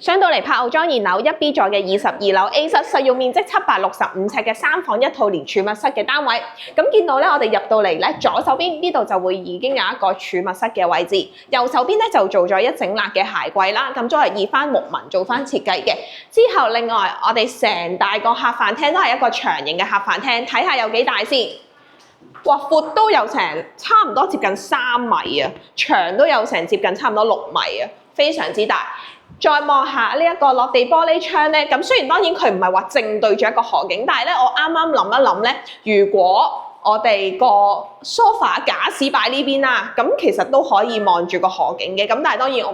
上到嚟柏傲莊現樓1B 座嘅22樓 A 室，實用面積765尺嘅3房1套連儲物室嘅單位。咁見到咧，我哋入到嚟咧，左手邊呢度就會已經有一個儲物室嘅位置，右手邊咧就做咗一整列嘅鞋櫃啦。咁都係以翻木紋做翻設計嘅。之後另外我哋成大個客飯廳都係一個長形嘅客飯廳，睇下有幾大先。哇，闊都有成差唔多接近3米啊，長都有成接近差唔多6米啊，非常之大。再望下呢一個落地玻璃窗咧，咁雖然當然佢唔係話正對住一個河景，但係咧我啱啱諗一諗咧，如果我哋個 sofa 假使擺呢邊啦，咁其實都可以望住個河景嘅。咁但係當然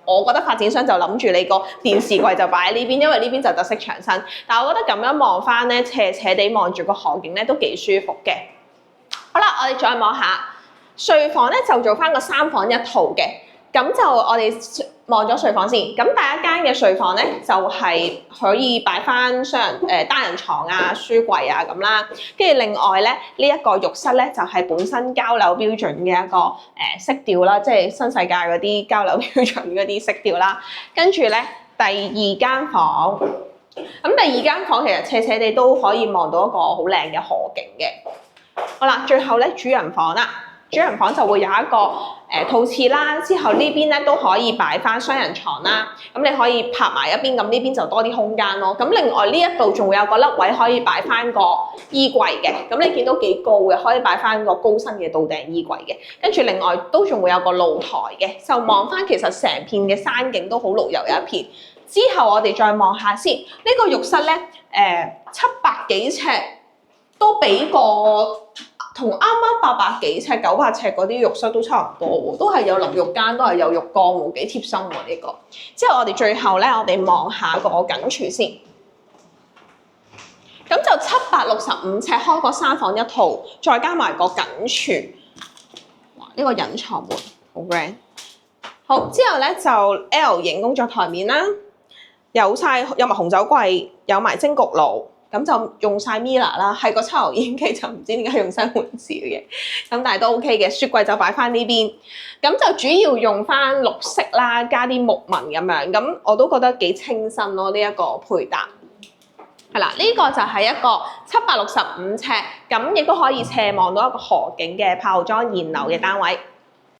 我覺得發展商就諗住你個電視櫃就擺喺呢邊，因為呢邊就特色長身。但係我覺得咁樣望翻咧，斜斜地望住個河景咧都幾舒服嘅。好啦，我哋再望下睡房咧，就做翻個3房1套嘅。咁就我哋望咗睡房先。咁第一間嘅睡房咧，就係可以擺翻單人床啊、書櫃啊咁啦。跟住另外咧，呢一個浴室咧就係本身交樓標準嘅一個色調啦，即係新世界嗰啲交樓標準嗰啲色調啦。跟住咧，第2間房，咁第2間房其實斜斜地都可以望到一個好靚嘅河景嘅。好啦，最後咧主人房啦，主人房就會有一個套廁啦，之後呢邊咧都可以擺翻雙人床啦，咁你可以拍埋一邊，咁呢邊就多啲空間咯。咁另外呢一度仲會有個凹位可以擺翻個衣櫃嘅，咁你見到幾高嘅，可以擺翻個高身嘅倒頂衣櫃嘅。跟住另外都仲會有個露台嘅，就望翻其實成片嘅山景都好綠油有一片。之後我哋再望下先，呢個浴室咧700幾尺。都比個同啱啱800幾尺、900尺嗰啲浴室都差唔多喎，都係有淋浴間，都係有浴缸喎，幾貼心喎呢個。之後我哋最後咧，我哋望下個緊廚先。咁就765尺開個3房1套，再加埋個緊廚。哇！呢個隱藏門好 grand。好，之後咧就 L 型工作台面啦，有埋紅酒櫃，有埋蒸焗爐。咁就用晒 Miele 啦，係個抽油煙機就唔知點解用西門子嘅，咁但係都 OK 嘅。雪櫃就擺翻呢邊，咁就主要用翻綠色啦，加啲木紋咁樣，咁我都覺得幾清新咯呢一個配搭。係啦，呢個就係一個765尺，咁亦都可以斜望到一個河景嘅柏傲莊現樓嘅單位。